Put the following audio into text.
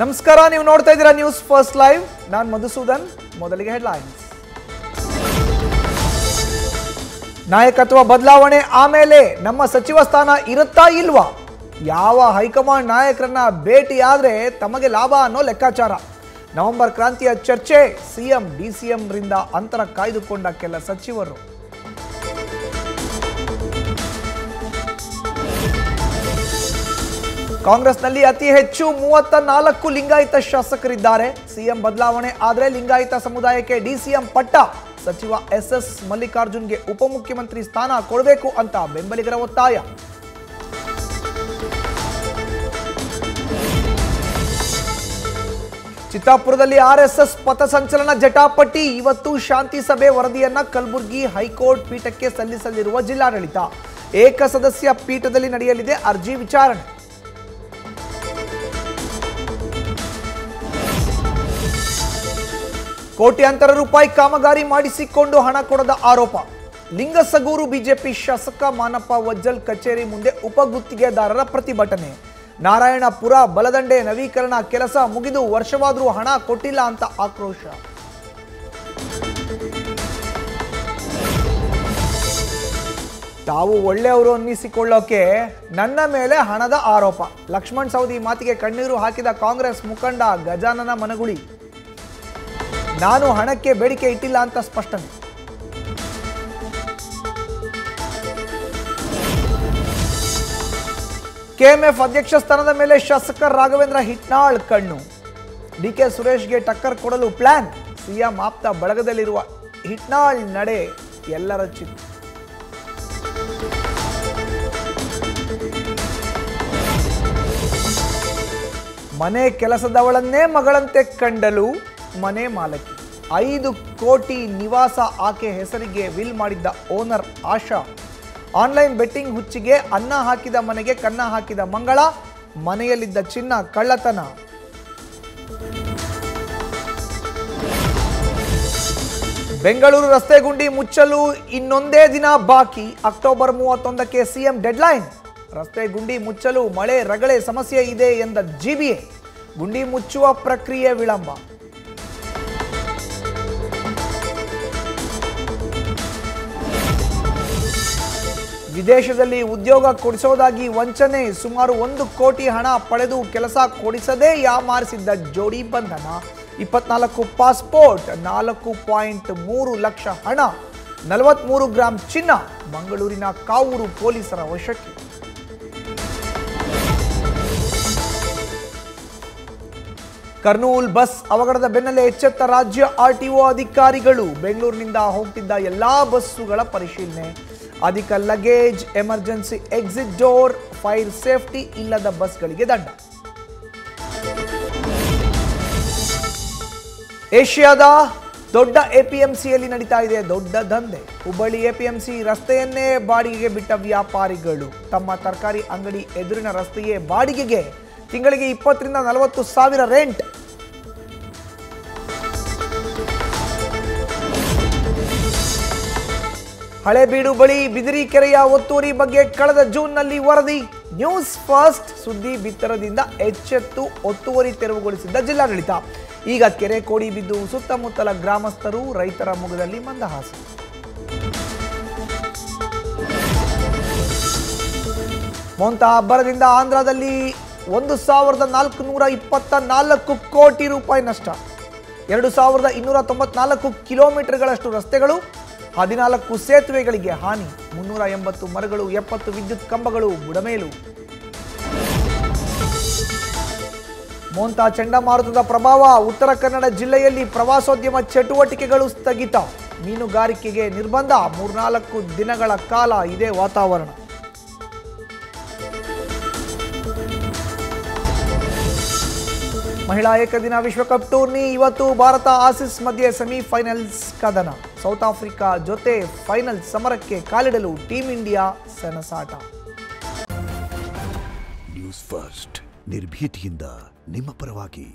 ನಮಸ್ಕಾರ, ನೀವು ನೋಡ್ತಾ ಇದ್ದೀರಾ ನ್ಯೂಸ್ ಫಸ್ಟ್ ಲೈವ್. ನಾನು ಮಧುಸೂದನ್. ಮೊದಲಿಗೆ ಹೆಡ್ಲೈನ್ಸ್. ನಾಯಕತ್ವ ಬದಲಾವಣೆ ಆಮೇಲೆ ನಮ್ಮ ಸಚಿವ ಸ್ಥಾನ ಇರುತ್ತಾ ಇಲ್ವಾ? ಯಾವ ಹೈಕಮಾಂಡ್ ನಾಯಕರನ್ನ ಭೇಟಿಯಾದ್ರೆ ತಮಗೆ ಲಾಭ ಅನ್ನೋ ಲೆಕ್ಕಾಚಾರ. ನವೆಂಬರ್ ಕ್ರಾಂತಿಯ ಚರ್ಚೆ. ಸಿಎಂ ಡಿಸಿಎಂ ರಿಂದ ಅಂತರ ಕಾಯ್ದುಕೊಂಡ ಕೆಲ ಸಚಿವರು. ಕಾಂಗ್ರೆಸ್ನಲ್ಲಿ ಅತಿ ಹೆಚ್ಚು 34 ಲಿಂಗಾಯತ ಶಾಸಕರಿದ್ದಾರೆ. ಸಿಎಂ ಬದಲಾವಣೆ ಆದರೆ ಲಿಂಗಾಯತ ಸಮುದಾಯಕ್ಕೆ ಡಿಸಿಎಂ ಪಟ್ಟ. ಸಚಿವ ಎಸ್ಎಸ್ ಮಲ್ಲಿಕಾರ್ಜುನ್ಗೆ ಉಪಮುಖ್ಯಮಂತ್ರಿ ಸ್ಥಾನ ಕೊಡಬೇಕು ಅಂತ ಬೆಂಬಲಿಗರ ಒತ್ತಾಯ. ಚಿತ್ತಾಪುರದಲ್ಲಿ ಆರ್ಎಸ್ಎಸ್ ಪಥಸಂಚಲನ ಜಟಾಪಟಿ. ಇವತ್ತು ಶಾಂತಿ ಸಭೆ ವರದಿಯನ್ನ ಕಲಬುರಗಿ ಹೈಕೋರ್ಟ್ ಪೀಠಕ್ಕೆ ಸಲ್ಲಿಸಲಿರುವ ಜಿಲ್ಲಾಡಳಿತ. ಏಕಸದಸ್ಯ ಪೀಠದಲ್ಲಿ ನಡೆಯಲಿದೆ ಅರ್ಜಿ ವಿಚಾರಣೆ. ಕೋಟ್ಯಾಂತರ ರೂಪಾಯಿ ಕಾಮಗಾರಿ ಮಾಡಿಸಿಕೊಂಡು ಹಣ ಕೊಡದ ಆರೋಪ. ಲಿಂಗಸಗೂರು ಬಿಜೆಪಿ ಶಾಸಕ ಮಾನಪ್ಪ ವಜ್ಜಲ್ ಕಚೇರಿ ಮುಂದೆ ಉಪಗುತ್ತಿಗೆದಾರರ ಪ್ರತಿಭಟನೆ. ನಾರಾಯಣಪುರ ಬಲದಂಡೆ ನವೀಕರಣ ಕೆಲಸ ಮುಗಿದು ವರ್ಷವಾದರೂ ಹಣ ಕೊಟ್ಟಿಲ್ಲ ಅಂತ ಆಕ್ರೋಶ. ತಾವು ಒಳ್ಳೆಯವರು ಅನ್ನಿಸಿಕೊಳ್ಳೋಕೆ ನನ್ನ ಮೇಲೆ ಹಣದ ಆರೋಪ. ಲಕ್ಷ್ಮಣ್ ಸವದಿ ಮಾತಿಗೆ ಕಣ್ಣೀರು ಹಾಕಿದ ಕಾಂಗ್ರೆಸ್ ಮುಖಂಡ ಗಜಾನನ ಮನಗುಳಿ. ನಾನು ಹಣಕ್ಕೆ ಬೇಡಿಕೆ ಇಟ್ಟಿಲ್ಲ ಅಂತ ಸ್ಪಷ್ಟನೆ. ಕೆಎಂಎಫ್ ಅಧ್ಯಕ್ಷ ಸ್ಥಾನದ ಮೇಲೆ ಶಾಸಕ ರಾಘವೇಂದ್ರ ಹಿಟ್ನಾಳ್ ಕಣ್ಣು. ಡಿಕೆ ಸುರೇಶ್ಗೆ ಟಕ್ಕರ್ ಕೊಡಲು ಪ್ಲಾನ್. ಸಿಎಂ ಆಪ್ತ ಬಳಗದಲ್ಲಿರುವ ಹಿಟ್ನಾಳ್ ನಡೆ ಎಲ್ಲರ ಚಿತ್ತ. ಮನೆ ಕೆಲಸದವಳನ್ನೇ ಮಗಳಂತೆ ಕಂಡಲು ಮನೆ ಮಾಲಕಿ. 5 ಕೋಟಿ ನಿವಾಸ ಆಕೆ ಹೆಸರಿಗೆ ವಿಲ್ ಮಾಡಿದ್ದ ಓನರ್ ಆಶಾ. ಆನ್ಲೈನ್ ಬೆಟ್ಟಿಂಗ್ ಹುಚ್ಚಿಗೆ ಅನ್ನ ಹಾಕಿದ ಮನೆಗೆ ಕನ್ನ ಹಾಕಿದ ಮಂಗಳ. ಮನೆಯಲ್ಲಿದ್ದ ಚಿನ್ನ ಕಳ್ಳತನ. ಬೆಂಗಳೂರು ರಸ್ತೆ ಗುಂಡಿ ಮುಚ್ಚಲು ಇನ್ನೊಂದೇ ದಿನ ಬಾಕಿ. ಅಕ್ಟೋಬರ್ 31ಕ್ಕೆ ಸಿಎಂ ಡೆಡ್ಲೈನ್. ರಸ್ತೆ ಗುಂಡಿ ಮುಚ್ಚಲು ಮಳೆ ರಗಳೆ ಸಮಸ್ಯೆ ಇದೆ ಎಂದ ಜಿಬಿಎ. ಗುಂಡಿ ಮುಚ್ಚುವ ಪ್ರಕ್ರಿಯೆ ವಿಳಂಬ. ವಿದೇಶದಲ್ಲಿ ಉದ್ಯೋಗ ಕೊಡಿಸೋದಾಗಿ ವಂಚನೆ. ಸುಮಾರು 1 ಕೋಟಿ ಹಣ ಪಡೆದು ಕೆಲಸ ಕೊಡಿಸದೇ ಯಾಮಾರಿಸಿದ್ದ ಜೋಡಿ ಬಂಧನ. 24 ಪಾಸ್ಪೋರ್ಟ್, 4.3 ಲಕ್ಷ ಹಣ, 43 ಗ್ರಾಂ ಚಿನ್ನ ಮಂಗಳೂರಿನ ಕಾವೂರು ಪೊಲೀಸರ ವಶಕ್ಕೆ. ಕರ್ನೂಲ್ ಬಸ್ ಅವಘಡದ ಬೆನ್ನಲ್ಲೇ ಎಚ್ಚೆತ್ತ ರಾಜ್ಯ ಆರ್ಟಿಒ ಅಧಿಕಾರಿಗಳು. ಬೆಂಗಳೂರಿನಿಂದ ಹೋಗ್ತಿದ್ದ ಎಲ್ಲಾ ಬಸ್ಸುಗಳ ಪರಿಶೀಲನೆ. ಅಧಿಕ luggage, emergency exit door, fire safety ಇಲ್ಲದ ಬಸ್ಗಳಿಗೆ ದಂಡ. ಏಷ್ಯಾದ ದೊಡ್ಡ ಎಪಿಎಂಸಿಯಲ್ಲಿ ನಡೀತಾ ಇದೆ ದೊಡ್ಡ ದಂಧೆ. ಹುಬ್ಬಳ್ಳಿ ಎಪಿಎಂಸಿ ರಸ್ತೆಯನ್ನೇ ಬಾಡಿಗೆಗೆ ಬಿಟ್ಟ ವ್ಯಾಪಾರಿಗಳು. ತಮ್ಮ ತರಕಾರಿ ಅಂಗಡಿ ಎದುರಿನ ರಸ್ತೆಯೇ ಬಾಡಿಗೆಗೆ. ತಿಂಗಳಿಗೆ 20 ರಿಂದ 40 ಸಾವಿರ ರೆಂಟ್. ಹಳೇಬೀಡು ಬಳಿ ಬಿದಿರಿ ಕೆರೆಯ ಒತ್ತುವರಿ ಬಗ್ಗೆ ಕಳೆದ ಜೂನ್ನಲ್ಲಿ ವರದಿ. ನ್ಯೂಸ್ ಫಸ್ಟ್ ಸುದ್ದಿ ಬಿತ್ತರದಿಂದ ಎಚ್ಚೆತ್ತು ಒತ್ತುವರಿ ತೆರವುಗೊಳಿಸಿದ್ದ ಜಿಲ್ಲಾಡಳಿತ. ಈಗ ಕೆರೆ ಕೋಡಿ ಬಿದ್ದು ಸುತ್ತಮುತ್ತಲ ಗ್ರಾಮಸ್ಥರು, ರೈತರ ಮುಖದಲ್ಲಿ ಮಂದಹಾಸ. ಮೊಂತಾ ಅಬ್ಬರದಿಂದ ಆಂಧ್ರದಲ್ಲಿ 1424 ಕೋಟಿ ರೂಪಾಯಿ ನಷ್ಟ. 2294 ಕಿಲೋಮೀಟರ್ಗಳಷ್ಟು ರಸ್ತೆಗಳು, 14 ಸೇತುವೆಗಳಿಗೆ ಹಾನಿ, 380 ಮರಗಳು, 70 ವಿದ್ಯುತ್ ಕಂಬಗಳು ಬುಡಮೇಲು. ಮೊಂತಾ ಚಂಡಮಾರುತದ ಪ್ರಭಾವ. ಉತ್ತರ ಕನ್ನಡ ಜಿಲ್ಲೆಯಲ್ಲಿ ಪ್ರವಾಸೋದ್ಯಮ ಚಟುವಟಿಕೆಗಳು ಸ್ಥಗಿತ. ಮೀನುಗಾರಿಕೆಗೆ ನಿರ್ಬಂಧ. 3-4 ದಿನಗಳ ಕಾಲ ಇದೇ ವಾತಾವರಣ. ಮಹಿಳಾ ಏಕದಿನ ವಿಶ್ವಕಪ್ ಟೂರ್ನಿ ಇವತ್ತು. ಭಾರತ ಆಸೀಸ್ ಮಧ್ಯೆ ಸೆಮಿಫೈನಲ್ಸ್ ಕದನ. ಸೌತ್ ಆಫ್ರಿಕಾ ಜೊತೆ ಫೈನಲ್ ಸಮರಕ್ಕೆ ಕಾಲಿಡಲು ಟೀಂ ಇಂಡಿಯಾ ಸೆಣಸಾಟ. ನ್ಯೂಸ್ ಫಸ್ಟ್ ನಿರ್ಭೀತಿಯಿಂದ ನಿಮ್ಮ ಪರವಾಗಿ.